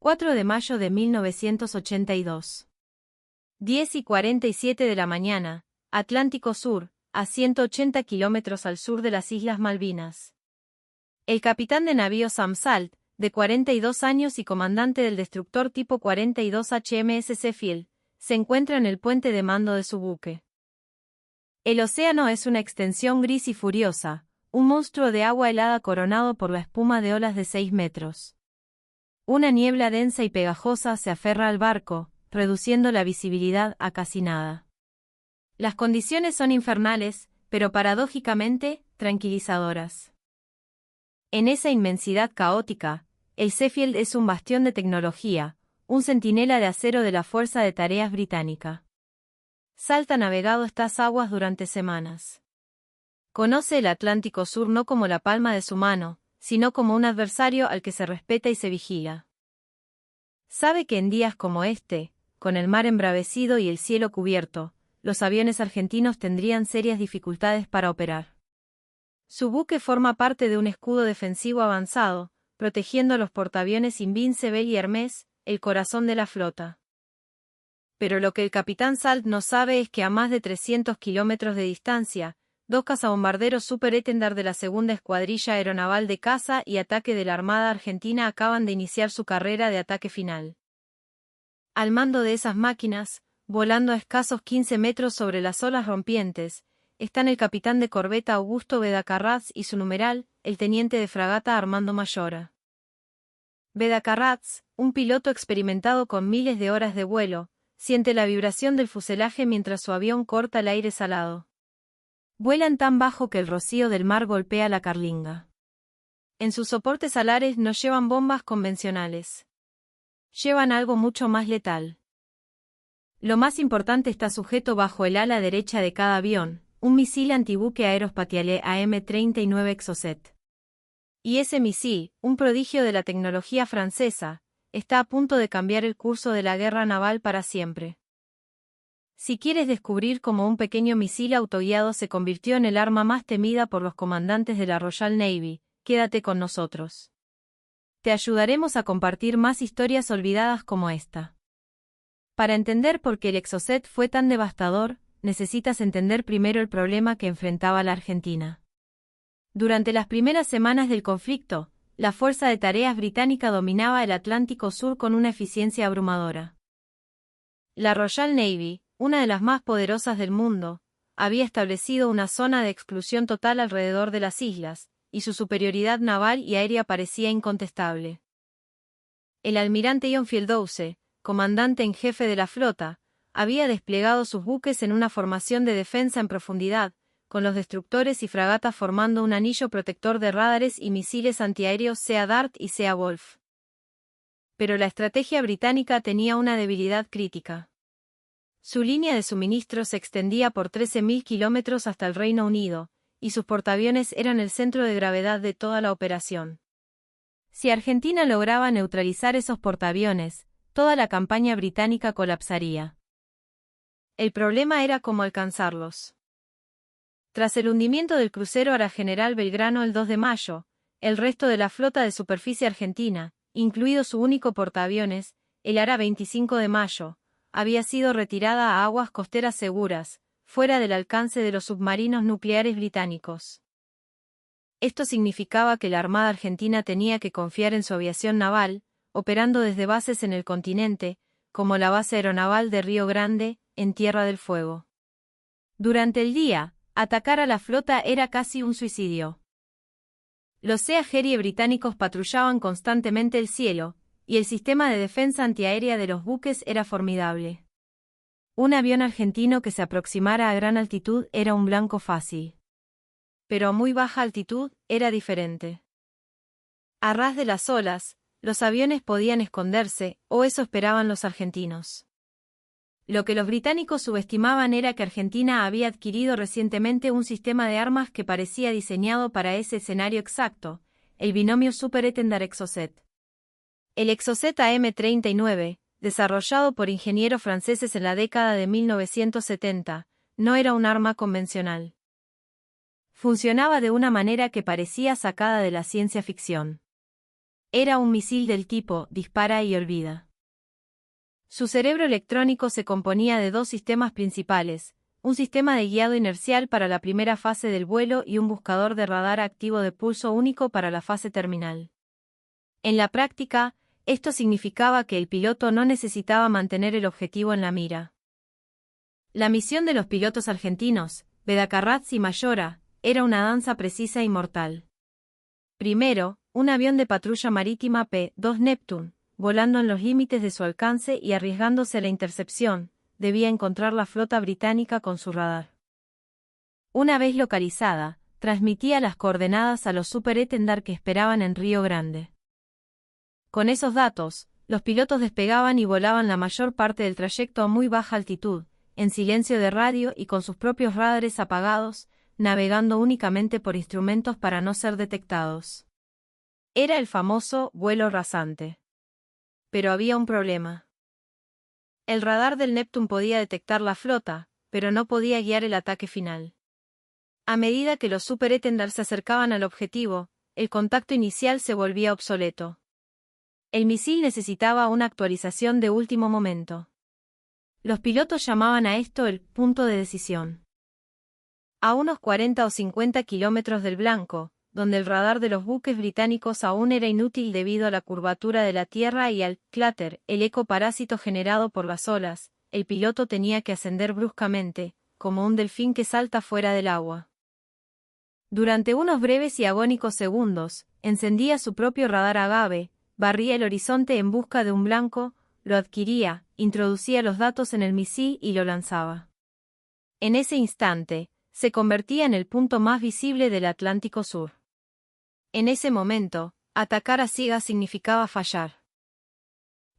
4 de mayo de 1982. 10:47 de la mañana, Atlántico Sur, a 180 kilómetros al sur de las Islas Malvinas. El capitán de navío Sam Salt, de 42 años y comandante del destructor tipo 42 HMS Sheffield, se encuentra en el puente de mando de su buque. El océano es una extensión gris y furiosa, un monstruo de agua helada coronado por la espuma de olas de 6 metros. Una niebla densa y pegajosa se aferra al barco, reduciendo la visibilidad a casi nada. Las condiciones son infernales, pero paradójicamente, tranquilizadoras. En esa inmensidad caótica, el Sheffield es un bastión de tecnología, un centinela de acero de la Fuerza de Tareas Británica. Salt ha navegado estas aguas durante semanas. Conoce el Atlántico Sur no como la palma de su mano, sino como un adversario al que se respeta y se vigila. Sabe que en días como este, con el mar embravecido y el cielo cubierto, los aviones argentinos tendrían serias dificultades para operar. Su buque forma parte de un escudo defensivo avanzado, protegiendo los portaaviones Invincible y Hermes, el corazón de la flota. Pero lo que el capitán Salt no sabe es que a más de 300 kilómetros de distancia, dos cazabombarderos Super Étendard de la Segunda Escuadrilla Aeronaval de Caza y Ataque de la Armada Argentina acaban de iniciar su carrera de ataque final. Al mando de esas máquinas, volando a escasos 15 metros sobre las olas rompientes, están el capitán de corbeta Augusto Bedacarrats y su numeral, el teniente de fragata Armando Mayora. Bedacarrats, un piloto experimentado con miles de horas de vuelo, siente la vibración del fuselaje mientras su avión corta el aire salado. Vuelan tan bajo que el rocío del mar golpea la carlinga. En sus soportes alares no llevan bombas convencionales. Llevan algo mucho más letal. Lo más importante está sujeto bajo el ala derecha de cada avión, un misil antibuque aerospatiale AM-39 Exocet. Y ese misil, un prodigio de la tecnología francesa, está a punto de cambiar el curso de la guerra naval para siempre. Si quieres descubrir cómo un pequeño misil autoguiado se convirtió en el arma más temida por los comandantes de la Royal Navy, quédate con nosotros. Te ayudaremos a compartir más historias olvidadas como esta. Para entender por qué el Exocet fue tan devastador, necesitas entender primero el problema que enfrentaba la Argentina. Durante las primeras semanas del conflicto, la Fuerza de Tareas Británica dominaba el Atlántico Sur con una eficiencia abrumadora. La Royal Navy, una de las más poderosas del mundo, había establecido una zona de exclusión total alrededor de las islas, y su superioridad naval y aérea parecía incontestable. El almirante John Fieldowse, comandante en jefe de la flota, había desplegado sus buques en una formación de defensa en profundidad, con los destructores y fragatas formando un anillo protector de radares y misiles antiaéreos Sea Dart y Sea Wolf. Pero la estrategia británica tenía una debilidad crítica. Su línea de suministro se extendía por 13.000 kilómetros hasta el Reino Unido, y sus portaaviones eran el centro de gravedad de toda la operación. Si Argentina lograba neutralizar esos portaaviones, toda la campaña británica colapsaría. El problema era cómo alcanzarlos. Tras el hundimiento del crucero Ara General Belgrano el 2 de mayo, el resto de la flota de superficie argentina, incluido su único portaaviones, el Ara 25 de mayo, había sido retirada a aguas costeras seguras, fuera del alcance de los submarinos nucleares británicos. Esto significaba que la Armada Argentina tenía que confiar en su aviación naval, operando desde bases en el continente, como la base aeronaval de Río Grande, en Tierra del Fuego. Durante el día, atacar a la flota era casi un suicidio. Los Sea Harrier británicos patrullaban constantemente el cielo, y el sistema de defensa antiaérea de los buques era formidable. Un avión argentino que se aproximara a gran altitud era un blanco fácil. Pero a muy baja altitud, era diferente. A ras de las olas, los aviones podían esconderse, o eso esperaban los argentinos. Lo que los británicos subestimaban era que Argentina había adquirido recientemente un sistema de armas que parecía diseñado para ese escenario exacto, el binomio Super Étendard Exocet. El Exocet AM-39, desarrollado por ingenieros franceses en la década de 1970, no era un arma convencional. Funcionaba de una manera que parecía sacada de la ciencia ficción. Era un misil del tipo dispara y olvida. Su cerebro electrónico se componía de dos sistemas principales, un sistema de guiado inercial para la primera fase del vuelo y un buscador de radar activo de pulso único para la fase terminal. En la práctica, esto significaba que el piloto no necesitaba mantener el objetivo en la mira. La misión de los pilotos argentinos, Beda-Carratz y Mayora, era una danza precisa y mortal. Primero, un avión de patrulla marítima P-2 Neptune, volando en los límites de su alcance y arriesgándose a la intercepción, debía encontrar la flota británica con su radar. Una vez localizada, transmitía las coordenadas a los superétendar que esperaban en Río Grande. Con esos datos, los pilotos despegaban y volaban la mayor parte del trayecto a muy baja altitud, en silencio de radio y con sus propios radares apagados, navegando únicamente por instrumentos para no ser detectados. Era el famoso vuelo rasante. Pero había un problema. El radar del Neptune podía detectar la flota, pero no podía guiar el ataque final. A medida que los superétendars se acercaban al objetivo, el contacto inicial se volvía obsoleto. El misil necesitaba una actualización de último momento. Los pilotos llamaban a esto el punto de decisión. A unos 40 o 50 kilómetros del blanco, donde el radar de los buques británicos aún era inútil debido a la curvatura de la Tierra y al clatter, el eco parásito generado por las olas, el piloto tenía que ascender bruscamente, como un delfín que salta fuera del agua. Durante unos breves y agónicos segundos, encendía su propio radar Agave, barría el horizonte en busca de un blanco, lo adquiría, introducía los datos en el misil y lo lanzaba. En ese instante, se convertía en el punto más visible del Atlántico Sur. En ese momento, atacar a ciegas significaba fallar.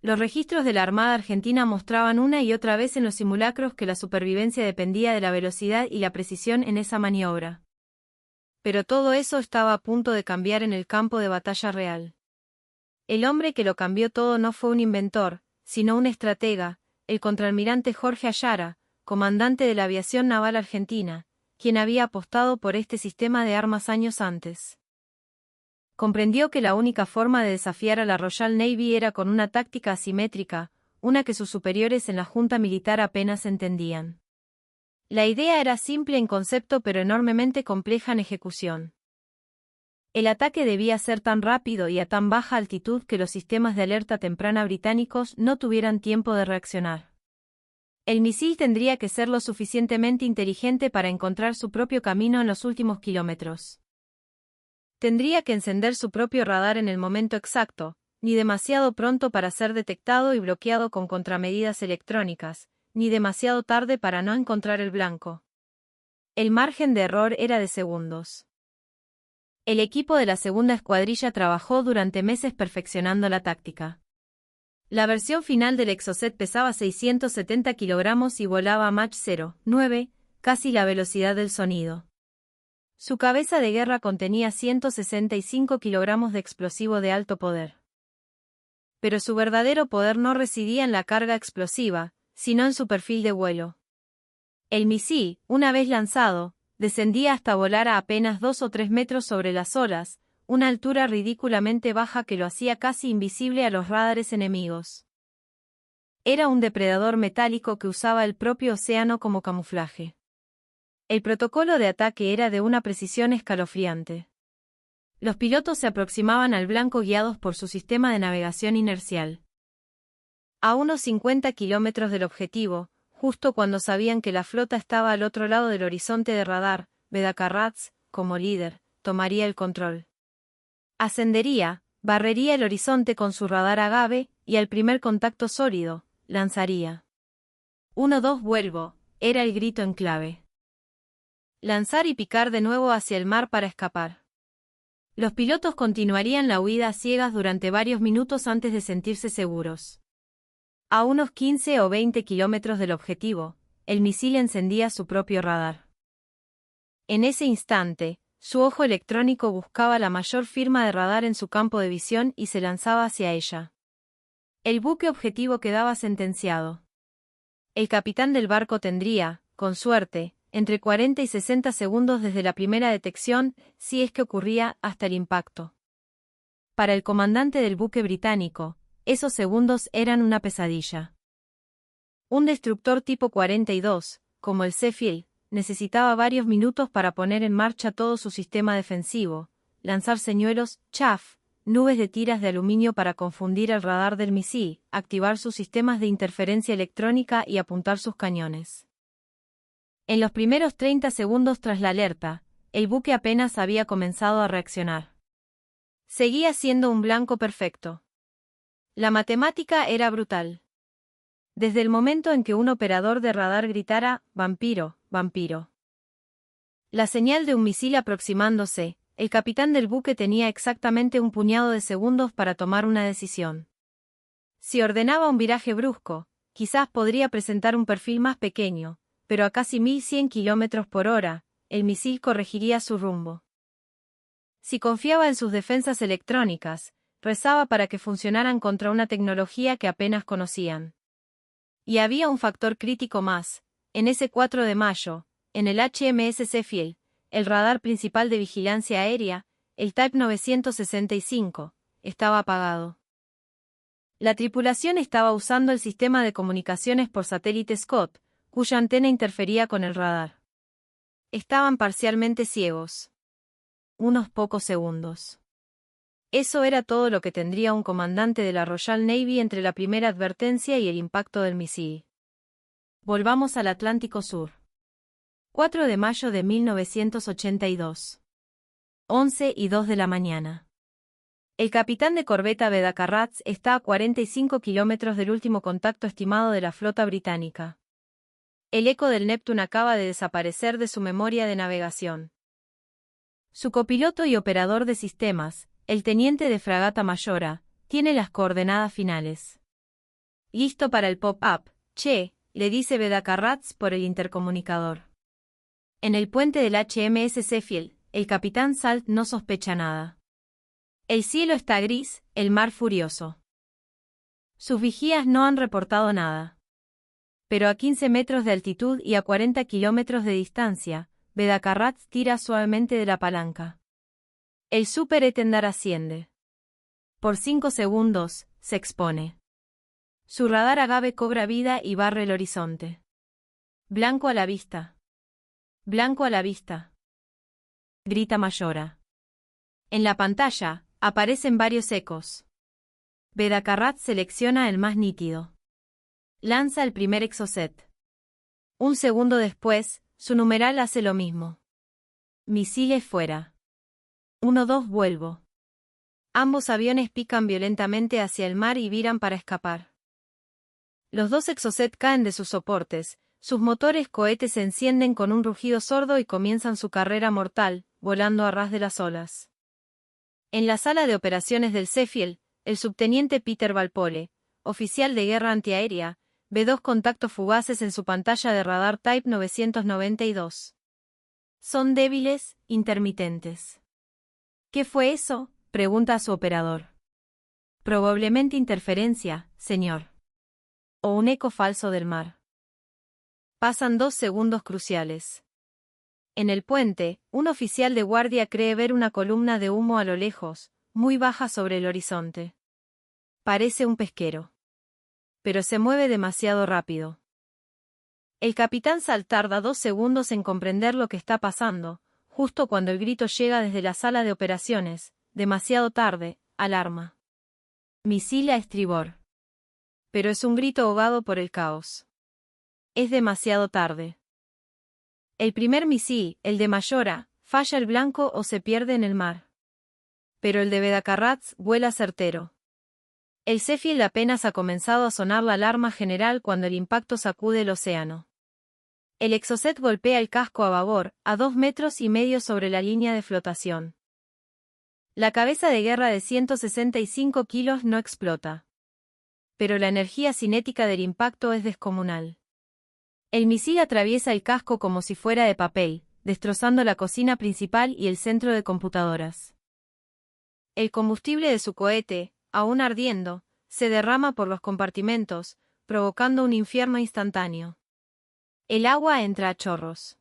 Los registros de la Armada Argentina mostraban una y otra vez en los simulacros que la supervivencia dependía de la velocidad y la precisión en esa maniobra. Pero todo eso estaba a punto de cambiar en el campo de batalla real. El hombre que lo cambió todo no fue un inventor, sino un estratega, el contraalmirante Jorge Ayara, comandante de la aviación naval argentina, quien había apostado por este sistema de armas años antes. Comprendió que la única forma de desafiar a la Royal Navy era con una táctica asimétrica, una que sus superiores en la Junta Militar apenas entendían. La idea era simple en concepto pero enormemente compleja en ejecución. El ataque debía ser tan rápido y a tan baja altitud que los sistemas de alerta temprana británicos no tuvieran tiempo de reaccionar. El misil tendría que ser lo suficientemente inteligente para encontrar su propio camino en los últimos kilómetros. Tendría que encender su propio radar en el momento exacto, ni demasiado pronto para ser detectado y bloqueado con contramedidas electrónicas, ni demasiado tarde para no encontrar el blanco. El margen de error era de segundos. El equipo de la segunda escuadrilla trabajó durante meses perfeccionando la táctica. La versión final del Exocet pesaba 670 kilogramos y volaba a Mach 0,9, casi la velocidad del sonido. Su cabeza de guerra contenía 165 kilogramos de explosivo de alto poder. Pero su verdadero poder no residía en la carga explosiva, sino en su perfil de vuelo. El misil, una vez lanzado, descendía hasta volar a apenas 2 o 3 metros sobre las olas, una altura ridículamente baja que lo hacía casi invisible a los radares enemigos. Era un depredador metálico que usaba el propio océano como camuflaje. El protocolo de ataque era de una precisión escalofriante. Los pilotos se aproximaban al blanco guiados por su sistema de navegación inercial. A unos 50 kilómetros del objetivo, justo cuando sabían que la flota estaba al otro lado del horizonte de radar, Beda-Carratz, como líder, tomaría el control. Ascendería, barrería el horizonte con su radar Agave, y al primer contacto sólido, lanzaría. 1-2 vuelvo, era el grito en clave. Lanzar y picar de nuevo hacia el mar para escapar. Los pilotos continuarían la huida a ciegas durante varios minutos antes de sentirse seguros. A unos 15 o 20 kilómetros del objetivo, el misil encendía su propio radar. En ese instante, su ojo electrónico buscaba la mayor firma de radar en su campo de visión y se lanzaba hacia ella. El buque objetivo quedaba sentenciado. El capitán del barco tendría, con suerte, entre 40 y 60 segundos desde la primera detección, si es que ocurría, hasta el impacto. Para el comandante del buque británico, esos segundos eran una pesadilla. Un destructor tipo 42, como el Sheffield, necesitaba varios minutos para poner en marcha todo su sistema defensivo, lanzar señuelos, chaff, nubes de tiras de aluminio para confundir el radar del misil, activar sus sistemas de interferencia electrónica y apuntar sus cañones. En los primeros 30 segundos tras la alerta, el buque apenas había comenzado a reaccionar. Seguía siendo un blanco perfecto. La matemática era brutal. Desde el momento en que un operador de radar gritara, «vampiro, vampiro», la señal de un misil aproximándose, el capitán del buque tenía exactamente un puñado de segundos para tomar una decisión. Si ordenaba un viraje brusco, quizás podría presentar un perfil más pequeño, pero a casi 1100 km por hora, el misil corregiría su rumbo. Si confiaba en sus defensas electrónicas, rezaba para que funcionaran contra una tecnología que apenas conocían. Y había un factor crítico más. En ese 4 de mayo, en el HMS Sheffield, el radar principal de vigilancia aérea, el Type 965, estaba apagado. La tripulación estaba usando el sistema de comunicaciones por satélite Scott, cuya antena interfería con el radar. Estaban parcialmente ciegos. Unos pocos segundos. Eso era todo lo que tendría un comandante de la Royal Navy entre la primera advertencia y el impacto del misil. Volvamos al Atlántico Sur. 4 de mayo de 1982. 11:02 de la mañana. El capitán de corbeta Bedacarrats está a 45 kilómetros del último contacto estimado de la flota británica. El eco del Neptune acaba de desaparecer de su memoria de navegación. Su copiloto y operador de sistemas, el teniente de fragata Mayora, tiene las coordenadas finales. «Listo para el pop-up, che», le dice Bedacarrats por el intercomunicador. En el puente del HMS Sheffield, el capitán Salt no sospecha nada. El cielo está gris, el mar furioso. Sus vigías no han reportado nada. Pero a 15 metros de altitud y a 40 kilómetros de distancia, Bedacarrats tira suavemente de la palanca. El Super Etendard asciende. Por 5 segundos, se expone. Su radar agave cobra vida y barre el horizonte. «Blanco a la vista. Blanco a la vista», grita Mayora. En la pantalla, aparecen varios ecos. Bedacarrats selecciona el más nítido. Lanza el primer exocet. Un segundo después, su numeral hace lo mismo. Misiles fuera. 1-2 vuelvo. Ambos aviones pican violentamente hacia el mar y viran para escapar. Los dos exocet caen de sus soportes, sus motores cohetes se encienden con un rugido sordo y comienzan su carrera mortal, volando a ras de las olas. En la sala de operaciones del Sheffield, el subteniente Peter Valpole, oficial de guerra antiaérea, ve 2 contactos fugaces en su pantalla de radar Type 992. Son débiles, intermitentes. «¿Qué fue eso?», pregunta a su operador. «Probablemente interferencia, señor. O un eco falso del mar». Pasan 2 segundos cruciales. En el puente, un oficial de guardia cree ver una columna de humo a lo lejos, muy baja sobre el horizonte. Parece un pesquero. Pero se mueve demasiado rápido. El capitán Salt tarda 2 segundos en comprender lo que está pasando, justo cuando el grito llega desde la sala de operaciones, demasiado tarde, alarma. Misil a estribor. Pero es un grito ahogado por el caos. Es demasiado tarde. El primer misil, el de Mayora, falla el blanco o se pierde en el mar. Pero el de Bedacarrats vuela certero. El Sheffield apenas ha comenzado a sonar la alarma general cuando el impacto sacude el océano. El exocet golpea el casco a babor, a 2,5 metros sobre la línea de flotación. La cabeza de guerra de 165 kilos no explota. Pero la energía cinética del impacto es descomunal. El misil atraviesa el casco como si fuera de papel, destrozando la cocina principal y el centro de computadoras. El combustible de su cohete, aún ardiendo, se derrama por los compartimentos, provocando un infierno instantáneo. El agua entra a chorros.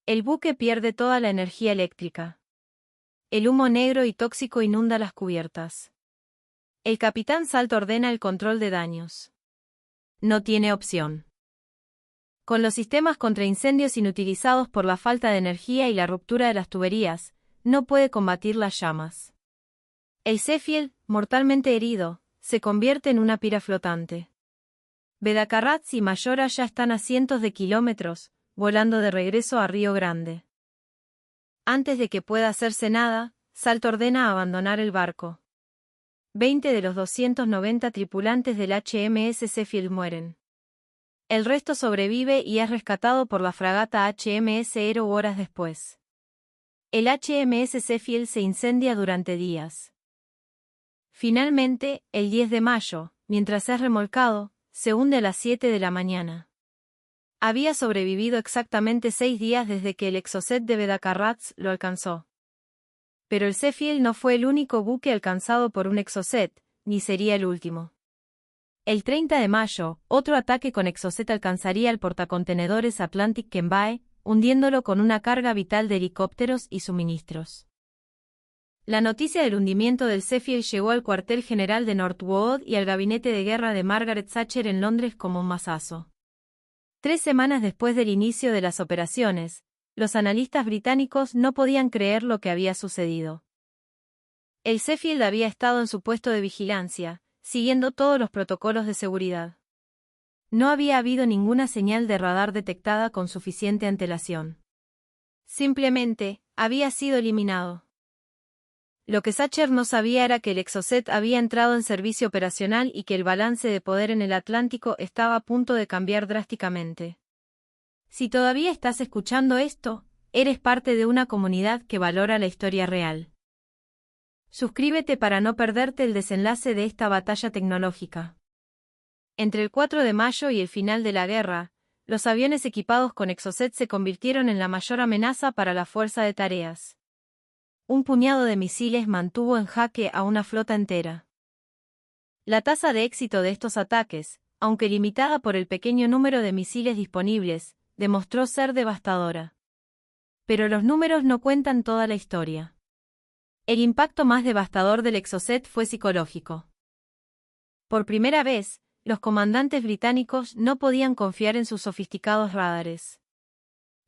El buque pierde toda la energía eléctrica. El humo negro y tóxico inunda las cubiertas. El capitán Salt ordena el control de daños. No tiene opción. Con los sistemas contra incendios inutilizados por la falta de energía y la ruptura de las tuberías, no puede combatir las llamas. El Zephyr, mortalmente herido, se convierte en una pira flotante. Bedacarrats y Mayora ya están a cientos de kilómetros, volando de regreso a Río Grande. Antes de que pueda hacerse nada, Salt ordena abandonar el barco. 20 de los 290 tripulantes del HMS Zephyr mueren. El resto sobrevive y es rescatado por la fragata HMS Hero horas después. El HMS Zephyr se incendia durante días. Finalmente, el 10 de mayo, mientras es remolcado, se hunde a las 7 de la mañana. Había sobrevivido exactamente 6 días desde que el Exocet de Bedacarrats lo alcanzó. Pero el Zephyr no fue el único buque alcanzado por un Exocet, ni sería el último. El 30 de mayo, otro ataque con Exocet alcanzaría el portacontenedores Atlantic Kenbae, hundiéndolo con una carga vital de helicópteros y suministros. La noticia del hundimiento del Zephyr llegó al cuartel general de Northwood y al gabinete de guerra de Margaret Thatcher en Londres como un mazazo. 3 semanas después del inicio de las operaciones, los analistas británicos no podían creer lo que había sucedido. El Zephyr había estado en su puesto de vigilancia, siguiendo todos los protocolos de seguridad. No había habido ninguna señal de radar detectada con suficiente antelación. Simplemente, había sido eliminado. Lo que Thatcher no sabía era que el Exocet había entrado en servicio operacional y que el balance de poder en el Atlántico estaba a punto de cambiar drásticamente. Si todavía estás escuchando esto, eres parte de una comunidad que valora la historia real. Suscríbete para no perderte el desenlace de esta batalla tecnológica. Entre el 4 de mayo y el final de la guerra, los aviones equipados con Exocet se convirtieron en la mayor amenaza para la fuerza de tareas. Un puñado de misiles mantuvo en jaque a una flota entera. La tasa de éxito de estos ataques, aunque limitada por el pequeño número de misiles disponibles, demostró ser devastadora. Pero los números no cuentan toda la historia. El impacto más devastador del Exocet fue psicológico. Por primera vez, los comandantes británicos no podían confiar en sus sofisticados radares.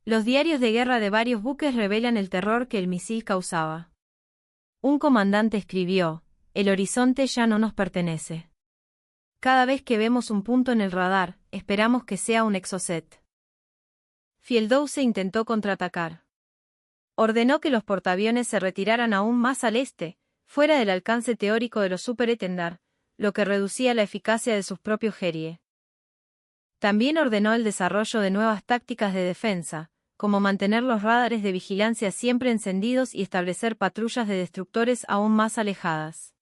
Los diarios de guerra de varios buques revelan el terror que el misil causaba. Un comandante escribió: "El horizonte ya no nos pertenece. Cada vez que vemos un punto en el radar, esperamos que sea un Exocet". Fieldhouse intentó contraatacar. Ordenó que los portaaviones se retiraran aún más al este, fuera del alcance teórico de los Super-Étendard, lo que reducía la eficacia de sus propios Harrier. También ordenó el desarrollo de nuevas tácticas de defensa, como mantener los radares de vigilancia siempre encendidos y establecer patrullas de destructores aún más alejadas.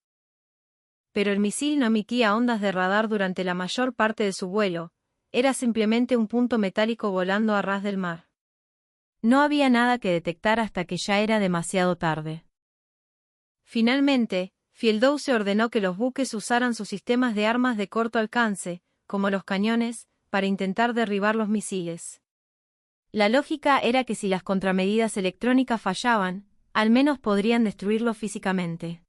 Pero el misil no emitía ondas de radar durante la mayor parte de su vuelo, era simplemente un punto metálico volando a ras del mar. No había nada que detectar hasta que ya era demasiado tarde. Finalmente, Fieldhouse ordenó que los buques usaran sus sistemas de armas de corto alcance, como los cañones, para intentar derribar los misiles. La lógica era que si las contramedidas electrónicas fallaban, al menos podrían destruirlos físicamente.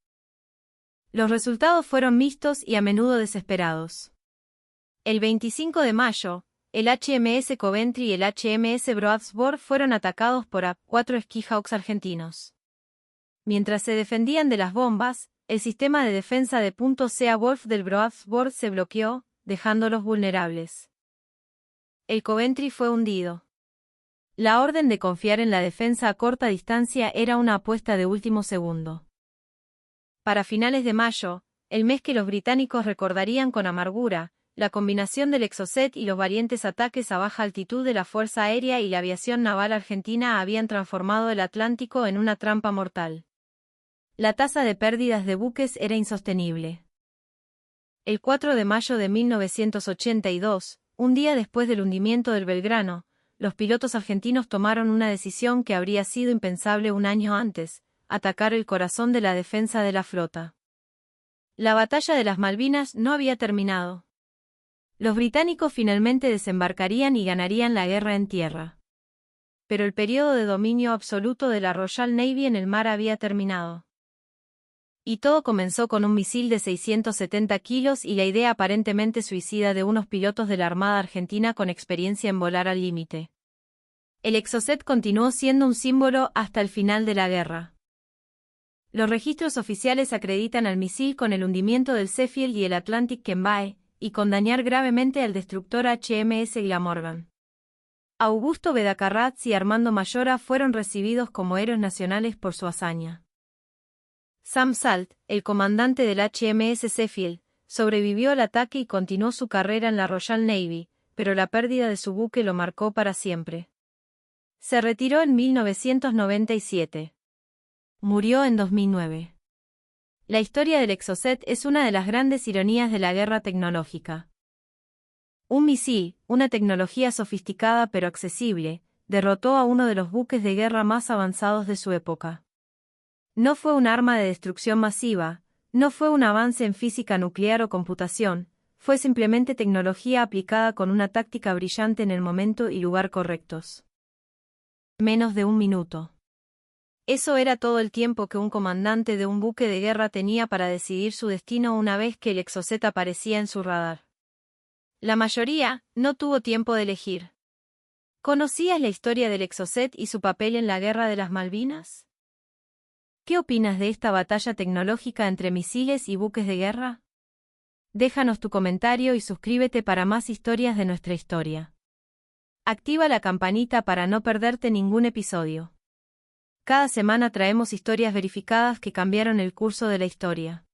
Los resultados fueron mixtos y a menudo desesperados. El 25 de mayo, el HMS Coventry y el HMS Broadsworth fueron atacados por A-4 Skyhawks argentinos. Mientras se defendían de las bombas, el sistema de defensa de punto Sea-Wolf del Broadsworth se bloqueó, dejándolos vulnerables. El Coventry fue hundido. La orden de confiar en la defensa a corta distancia era una apuesta de último segundo. Para finales de mayo, el mes que los británicos recordarían con amargura, la combinación del Exocet y los valientes ataques a baja altitud de la Fuerza Aérea y la aviación naval argentina habían transformado el Atlántico en una trampa mortal. La tasa de pérdidas de buques era insostenible. El 4 de mayo de 1982, un día después del hundimiento del Belgrano, los pilotos argentinos tomaron una decisión que habría sido impensable un año antes: atacar el corazón de la defensa de la flota. La batalla de las Malvinas no había terminado. Los británicos finalmente desembarcarían y ganarían la guerra en tierra. pero el periodo de dominio absoluto de la Royal Navy en el mar había terminado. Y todo comenzó con un misil de 670 kilos y la idea aparentemente suicida de unos pilotos de la Armada Argentina con experiencia en volar al límite. El Exocet continuó siendo un símbolo hasta el final de la guerra. Los registros oficiales acreditan al misil con el hundimiento del Sheffield y el Atlantic Cambrai, y con dañar gravemente al destructor HMS Glamorgan. Augusto Bedacarrats y Armando Mayora fueron recibidos como héroes nacionales por su hazaña. Sam Salt, el comandante del HMS Sheffield, sobrevivió al ataque y continuó su carrera en la Royal Navy, pero la pérdida de su buque lo marcó para siempre. Se retiró en 1997. Murió en 2009. La historia del Exocet es una de las grandes ironías de la guerra tecnológica. Un misil, una tecnología sofisticada pero accesible, derrotó a uno de los buques de guerra más avanzados de su época. No fue un arma de destrucción masiva, no fue un avance en física nuclear o computación, fue simplemente tecnología aplicada con una táctica brillante en el momento y lugar correctos. Menos de un minuto. Eso era todo el tiempo que un comandante de un buque de guerra tenía para decidir su destino una vez que el Exocet aparecía en su radar. La mayoría no tuvo tiempo de elegir. ¿Conocías la historia del Exocet y su papel en la Guerra de las Malvinas? ¿Qué opinas de esta batalla tecnológica entre misiles y buques de guerra? Déjanos tu comentario y suscríbete para más historias de nuestra historia. Activa la campanita para no perderte ningún episodio. Cada semana traemos historias verificadas que cambiaron el curso de la historia.